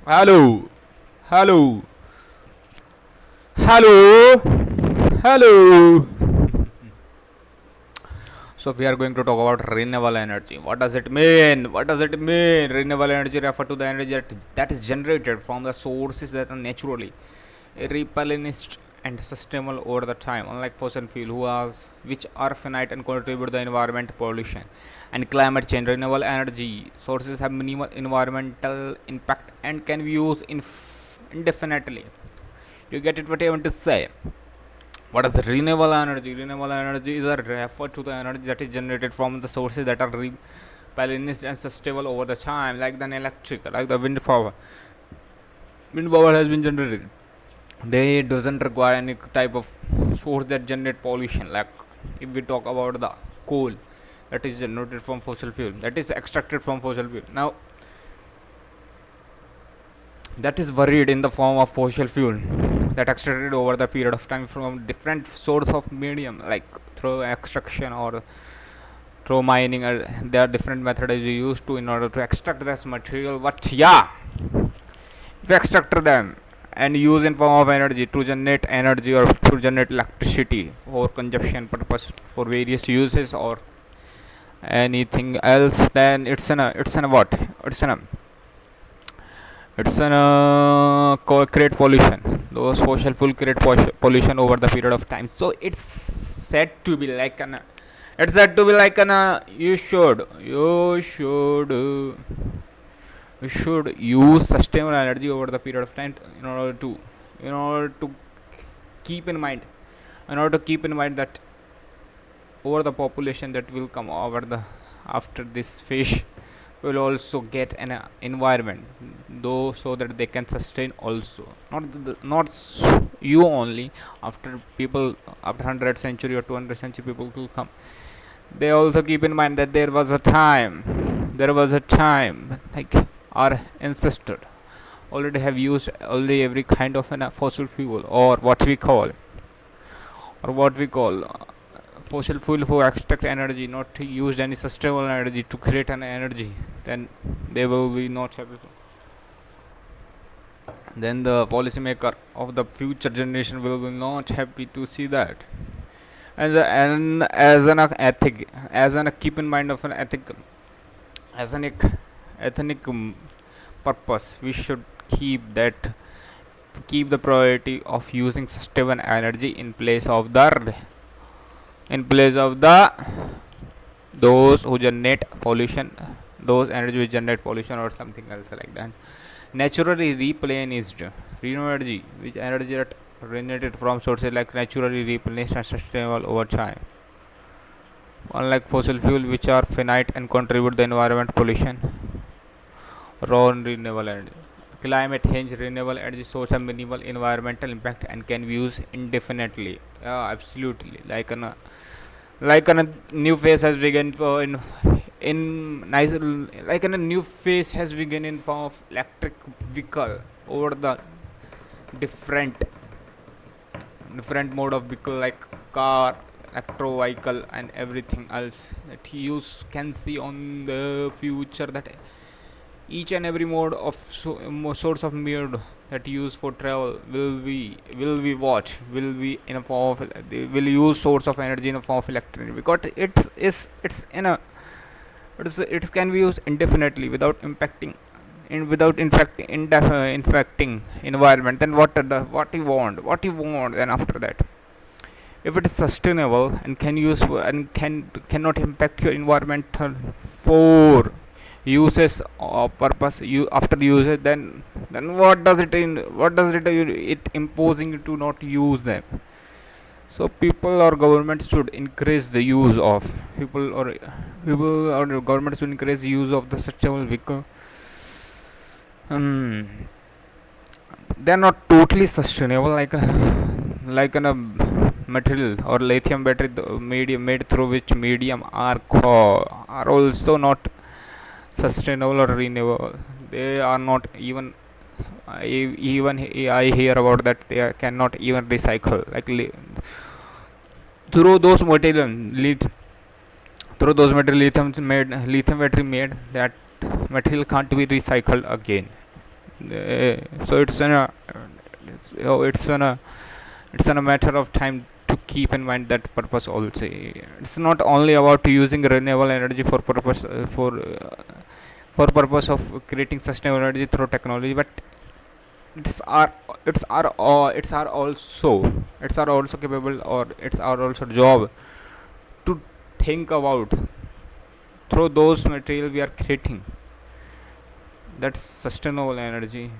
Hello, hello, hello, hello. So we are going to talk about renewable energy. What does it mean? What does it mean? Renewable energy refer to the energy that is generated from the sources that are naturally replenished and sustainable over the time, unlike fossil fuel, which are finite and contribute to the environment pollution and climate change. Renewable energy sources have minimal environmental impact and can be used indefinitely. You get it? What I want to say? What is renewable energy? Renewable energy is a refer to the energy that is generated from the sources that are replenished and sustainable over the time, like the electric, like the wind power. Wind power has been generated. They doesn't require any type of source that generate pollution. Like if we talk about the coal that is generated from fossil fuel, that is extracted from fossil fuel. Now that is buried in the form of fossil fuel that extracted over the period of time from different source of medium, like through extraction or through mining. There are different methods used to in order to extract this material. But yeah, if you extract them and use in form of energy to generate energy or to generate electricity for consumption purpose for various uses or anything else, then it's an what it's an create pollution. Those fossil fuel create pollution over the period of time. So it's said to be like an you should use sustainable energy over the period of time in order to keep in mind that over the population that will come over the after this fish will also get an environment, though, so that they can sustain also, not you only. After people, after 100th century or 200th century, people will come. They also keep in mind that there was a time like our ancestor already have used already every kind of an fossil fuel, or what we call fossil fuel for extract energy, not to use any sustainable energy to create an energy. Then they will be not happy. Then the policymaker of the future generation will be not happy to see that. And as an ethic, as an keep in mind of an ethic, as an ethnic purpose, we should keep the priority of using sustainable energy in place of the those who generate pollution, those energy which generate pollution or something else like that. Naturally replenished renewable energy, which energy that generated from sources like naturally replenished and sustainable over time, unlike fossil fuel which are finite and contribute the environment pollution. Raw renewable energy, climate change renewable energy source have minimal environmental impact and can be used indefinitely. Yeah, absolutely. Like a new phase has begun in nice like a new phase has begun in form of electric vehicle over the different mode of vehicle, like car, electro vehicle, and everything else that you can see on the future, that each and every mode of source of mode that used for travel will be what will be in a form of, they will use source of energy in a form of electricity, because it's in a it can be used indefinitely without impacting infecting environment. Then what you want then after that, if it is sustainable and can use and cannot impact your environmental for uses or purpose you after usage, then what does it imposing you to not use them. So people or government should increase the use of people or government should increase the use of the sustainable vehicle. um, they're not totally sustainable, like a material or lithium battery, the medium made through which medium are also not sustainable or renewable. They are not even even I hear about that they cannot even recycle, like through those material lithium battery made, that material can't be recycled again. So it's a matter of time to keep in mind that purpose also. It's not only about using renewable energy for purpose of creating sustainable energy through technology, but it's our it's our also capable, or it's our also job to think about through those material we are creating, that's sustainable energy.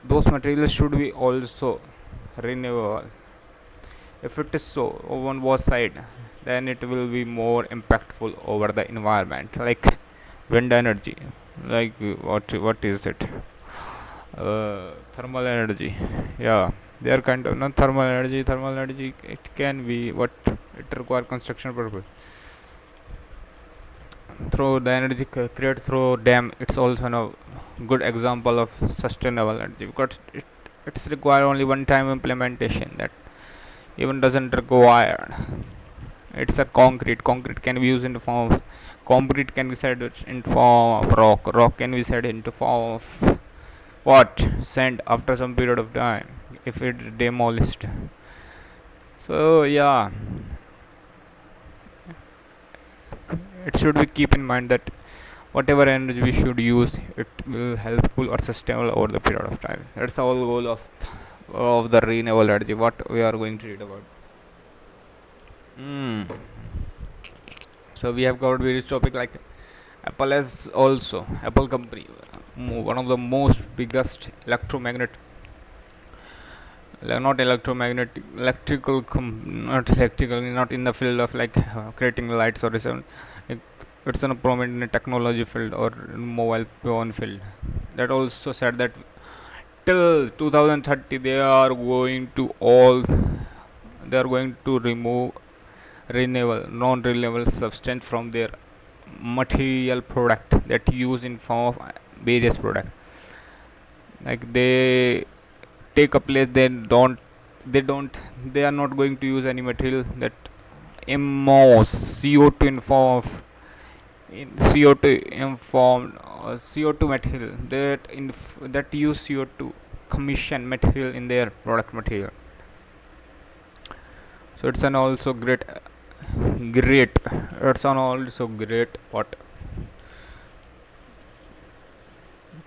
Those materials should be also renewable. If it is so on both side, then it will be more impactful over the environment, like wind energy, like what is it, thermal energy. Yeah, they are kind of not thermal energy. It can be what it require construction purpose. Through the energy created through dam, it's also a good example of sustainable energy, because it's require only one time implementation, that even doesn't require. It's a concrete can be used in the form of concrete, can be said in form of rock can be said into form of what, sand, after some period of time, if it demolished. So yeah, it should be keep in mind that whatever energy we should use, it will helpful or sustainable over the period of time. That's the whole goal of the renewable energy, what we are going to read about. mm. So we have covered various topic, like Apple company, one of the most biggest electromagnet, not electromagnetic, not electrical, not in the field of like creating lights or sound. It's in a prominent technology field or mobile phone field. That also said that till 2030 they are going to remove renewable non-renewable substance from their material product that use in form of various product. Like they take a place, they don't they are not going to use any material that emits CO2 in form of CO2 informed CO2 material that use CO2 commission material in their product material. So it's an also great it's an also great what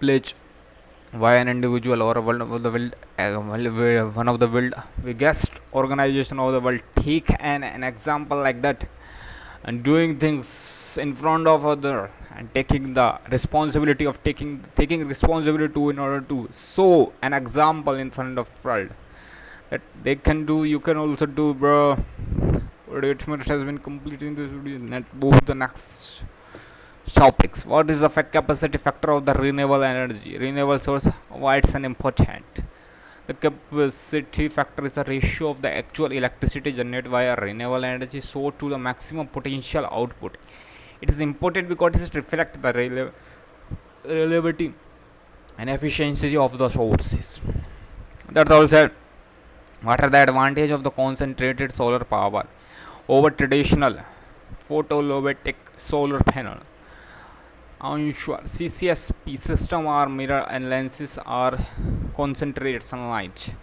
pledge why an individual or one of the one of the world biggest organization of the world take an example like that, and doing things in front of other, and taking the responsibility of taking responsibility to, in order to show an example in front of world that they can do, you can also do, bro. It has been completing this video. Let's move to the next topics. What is the capacity factor of the renewable energy? Renewable source, why it's an important? The capacity factor is a ratio of the actual electricity generated via renewable energy source to the maximum potential output. It is important because it reflects the reliability and efficiency of the sources. That's all said. What are the advantages of the concentrated solar power over traditional photovoltaic solar panel? Unsure. CCSP system or mirror and lenses are concentrated sunlight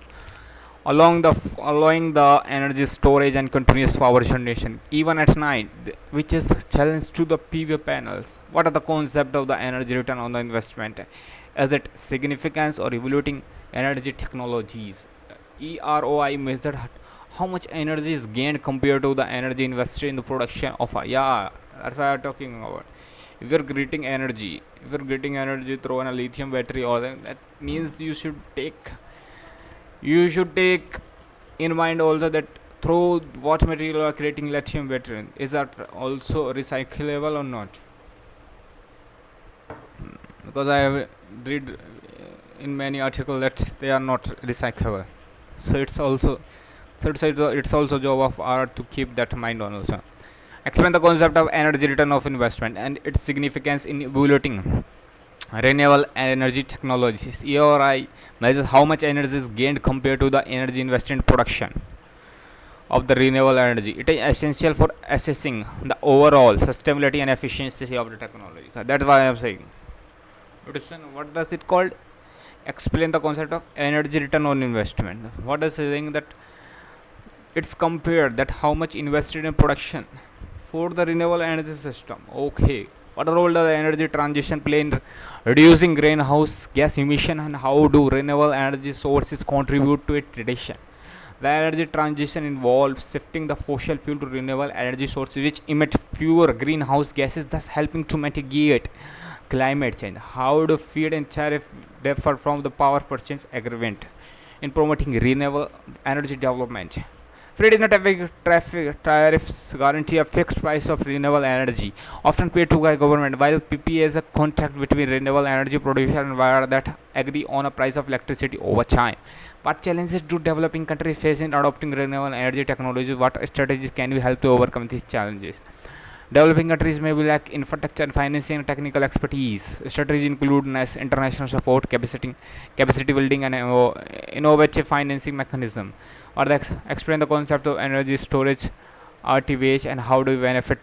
allowing the energy storage and continuous power generation even at night, which is challenge to the PV panels. What are the concept of the energy return on the investment? Is it significance or evaluating energy technologies? EROI measured how much energy is gained compared to the energy invested in the production of a, yeah, that's what I'm talking about. If you're getting energy through a lithium battery, or that means you should take in mind also that through what material you are creating lithium battery, is that also recyclable or not? Because I have read in many articles that they are not recyclable. So it's also job of art to keep that mind on also. Explain the concept of energy return of investment and its significance in evaluating renewable energy technologies. ERI measures how much energy is gained compared to the energy invested in production of the renewable energy. It is essential for assessing the overall sustainability and efficiency of the technology. That's why I am saying. What does it called? Explain the concept of energy return on investment. What is saying that it's compared that how much invested in production for the renewable energy system. Okay, what role does the energy transition play in reducing greenhouse gas emission, and how do renewable energy sources contribute to its reduction? The energy transition involves shifting the fossil fuel to renewable energy sources which emit fewer greenhouse gases, thus helping to mitigate climate change. How do feed and tariff differ from the power purchase agreement in promoting renewable energy development? Feed is not a traffic tariffs guarantee a fixed price of renewable energy, often paid to by government, while PPA is a contract between renewable energy producer and buyer that agree on a price of electricity over time. What challenges do developing countries face in adopting renewable energy technology? What strategies can we help to overcome these challenges? Developing countries may lack infrastructure and financing and technical expertise. Strategies include international support, capacity building, and innovative financing mechanism. Or explain the concept of energy storage, RTVH, and how do we benefit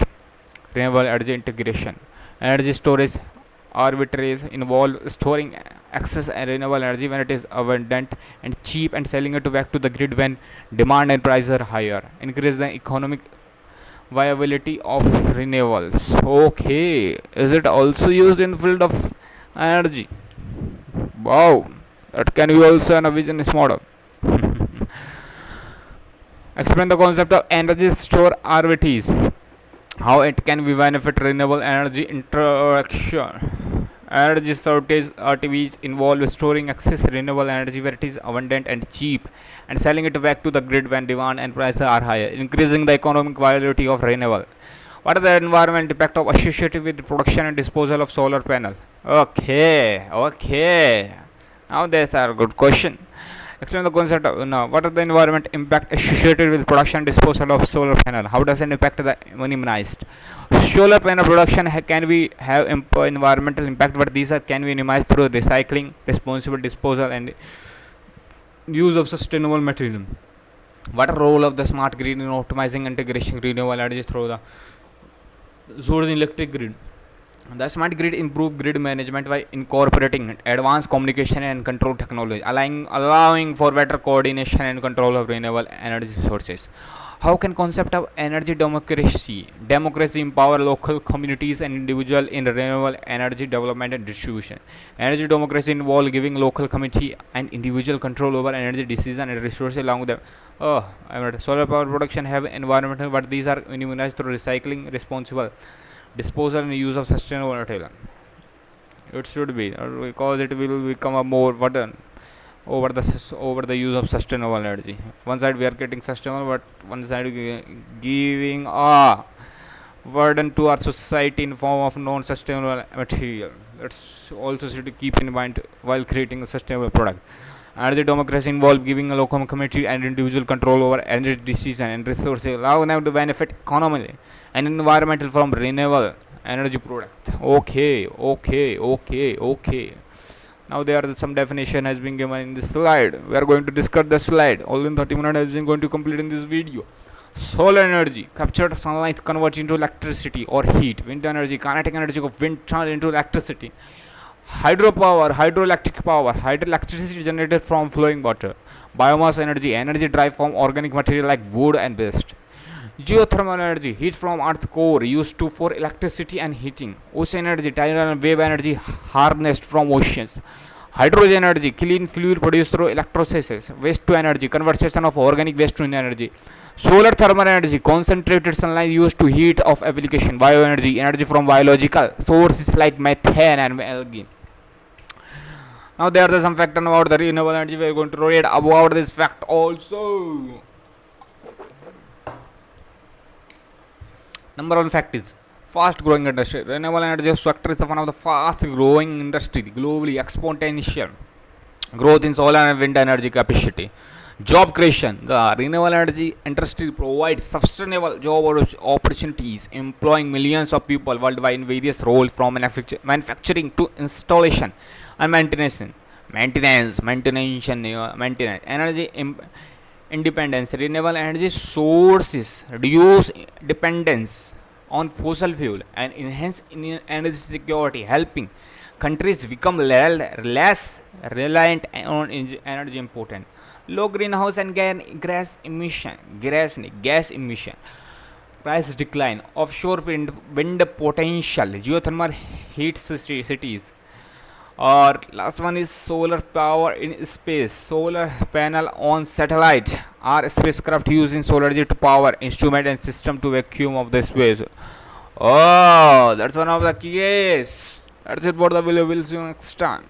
renewable energy integration. Energy storage arbitrage involve storing excess renewable energy when it is abundant and cheap and selling it back to the grid when demand and prices are higher. Increase the economic viability of renewables. Okay, is it also used in field of energy? Wow, that can be also an business model. Explain the concept of energy store RVTs. How it can be benefit renewable energy interaction. Energy shortage RTVs involve storing excess renewable energy where it is abundant and cheap and selling it back to the grid when demand and prices are higher, increasing the economic viability of renewable. What is the environmental impact of associated with the production and disposal of solar panel? Okay. Now that's a good question. Explain the concept of now. What is the environment impact associated with production and disposal of solar panel? How does it impact the minimized? Solar panel production can we have environmental impact, but these are can be minimized through recycling, responsible disposal, and use of sustainable material. What role of the smart grid in optimizing integration renewable energy through the source electric grid? The smart grid improves grid management by incorporating advanced communication and control technology, allowing for better coordination and control of renewable energy sources. How can concept of energy democracy empower local communities and individuals in renewable energy development and distribution? Energy democracy involves giving local community and individual control over energy decision and resources along with them. Solar power production have environmental, but these are minimized through recycling, responsible disposal, and use of sustainable material. It should be because it will become a more burden over the use of sustainable energy. One side we are getting sustainable, but one side giving a burden to our society in form of non-sustainable material. That's also should keep in mind while creating a sustainable product. Energy democracy involves giving a local community and individual control over energy decision and resources, allowing them to benefit economically and environmental from renewable energy product. Okay. Now there are some definition has been given in this slide. We are going to discuss the slide. All in 30 minutes has been going to complete in this video. Solar energy, captured sunlight converts into electricity or heat. Wind energy, kinetic energy of wind turns into electricity. Hydropower, hydroelectric power, hydroelectricity generated from flowing water. Biomass energy, energy derived from organic material like wood and waste. Geothermal energy, heat from earth core used to for electricity and heating. Ocean energy, tidal and wave energy harnessed from oceans. Hydrogen energy, clean fuel produced through electrolysis. Waste to energy, conversion of organic waste to energy. Solar thermal energy, concentrated sunlight used to heat of application. Bioenergy, energy from biological sources like methane and algae. Now there are some facts about the renewable energy. We are going to read about this fact also. Number one fact is fast growing industry. Renewable energy sector is one of the fast growing industry globally. Exponential growth in solar and wind energy capacity. Job creation. The renewable energy industry provides sustainable job opportunities, employing millions of people worldwide in various roles from manufacturing to installation and maintenance. Energy independence. Renewable energy sources reduce dependence on fossil fuel and enhance energy security, helping countries become less reliant on energy important. Low greenhouse and gas emission, price decline, offshore wind potential, geothermal heat cities. Or last one is solar power in space. Solar panel on satellite or spacecraft using solar energy to power instrument and system to vacuum of the space. Oh, that's one of the keys. That's it for the video. We'll see you next time.